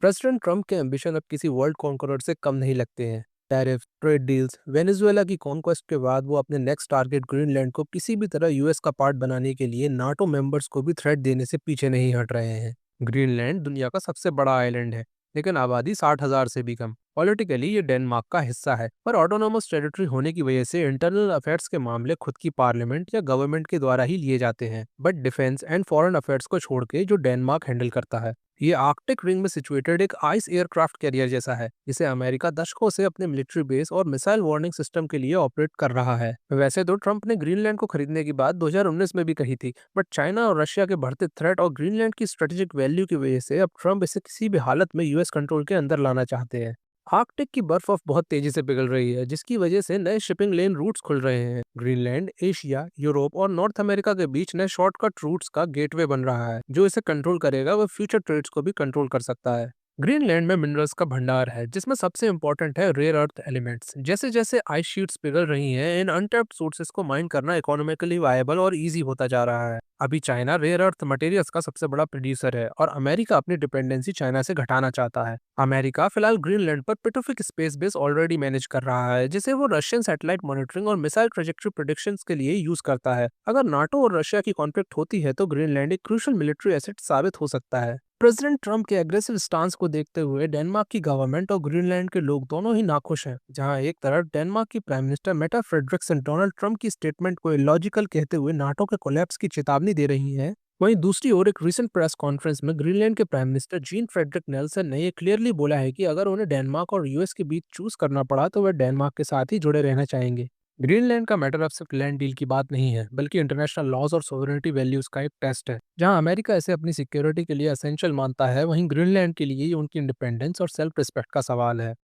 President Trump के ambition अब किसी वर्ल्ड कॉन्करर से कम नहीं लगते हैं। टैरिफ, ट्रेड डील्स, वेनेजुएला की कॉन्क्वेस्ट के बाद वो अपने नेक्स्ट टारगेट ग्रीनलैंड को किसी भी तरह यूएस का पार्ट बनाने के लिए नाटो मेंबर्स को भी थ्रेट देने से पीछे नहीं हट रहे हैं। ग्रीनलैंड दुनिया का सबसे बड़ा आइलैंड है, लेकिन आबादी 60,000 से भी कम। पॉलिटिकली ये डेनमार्क का हिस्सा है, पर ऑटोनोमस टेरिटरी होने की वजह से इंटरनल अफेयर्स के मामले खुद की पार्लियामेंट या गवर्नमेंट के द्वारा ही लिए जाते हैं। But defence and foreign affairs को छोड़ के जो डेनमार्क हैंडल करता है, ये आर्कटिक रिंग में सिचुएटेड एक आइस एयरक्राफ्ट कैरियर जैसा है, जिसे अमेरिका दशकों से अपने मिलिट्री बेस और मिसाइल वार्निंग सिस्टम के लिए ऑपरेट कर रहा है। वैसे तो ट्रंप ने ग्रीनलैंड को खरीदने की बात 2019 में भी कही थी, बट चाइना और रशिया के बढ़ते थ्रेट और ग्रीनलैंड की स्ट्रेटेजिक वैल्यू की वजह से अब ट्रंप इसे किसी भी हालत में यूएस कंट्रोल के अंदर लाना चाहते हैं। आर्कटिक की बर्फ अब बहुत तेजी से पिघल रही है, जिसकी वजह से नए शिपिंग लेन रूट्स खुल रहे हैं। ग्रीनलैंड एशिया, यूरोप और नॉर्थ अमेरिका के बीच नए शॉर्टकट रूट्स का गेटवे बन रहा है। जो इसे कंट्रोल करेगा वह फ्यूचर ट्रेड्स को भी कंट्रोल कर सकता है। ग्रीनलैंड में मिनरल्स का भंडार है, जिसमें सबसे इंपॉर्टेंट है रेयर अर्थ एलिमेंट्स। जैसे जैसे आइस शीट्स पिघल रही हैं, इन अनटैप्ड सोर्सेस को माइन करना इकोनॉमिकली वायबल और इजी होता जा रहा है। अभी चाइना रेयर अर्थ मटेरियल्स का सबसे बड़ा प्रोड्यूसर है, और अमेरिका अपनी डिपेंडेंसी चाइना से घटाना चाहता है। अमेरिका फिलहाल ग्रीनलैंड पर Pacific space base already manage कर रहा है, जिसे वो रशियन सैटेलाइट मॉनिटरिंग और मिसाइल ट्रेजेक्ट्री प्रेडिक्शंस के लिए यूज करता है। अगर नाटो और रशिया की कॉन्फ्लिक्ट होती है तो ग्रीनलैंड एक क्रूशियल मिलिट्री एसेट साबित हो सकता है। प्रेसिडेंट ट्रंप के एग्रेसिव स्टांस को देखते हुए डेनमार्क की गवर्नमेंट और ग्रीनलैंड के लोग दोनों ही नाखुश हैं। जहां एक तरफ डेनमार्क की prime minister Meta Frederiksen Donald Trump की स्टेटमेंट को इलॉजिकल कहते हुए नाटो के कोलैप्स की चेतावनी दे रही हैं, वहीं दूसरी ओर एक रीसेंट प्रेस कॉन्फ्रेंस में ग्रीनलैंड के Prime Minister Jens Frederik Nielsen ने ये क्लियरली बोला है कि अगर उन्हें डेनमार्क और यूएस के बीच चूज करना पड़ा तो वे डेनमार्क के साथ ही जुड़े रहना चाहेंगे। ग्रीनलैंड का मैटर अब सिर्फ लैंड डील की बात नहीं है, बल्कि इंटरनेशनल लॉज और सोवरेनिटी वैल्यूज का एक टेस्ट है। जहां अमेरिका इसे अपनी सिक्योरिटी के लिए एसेंशियल मानता है, वहीं ग्रीनलैंड के लिए ये उनकी इंडिपेंडेंस और सेल्फ रिस्पेक्ट का सवाल है।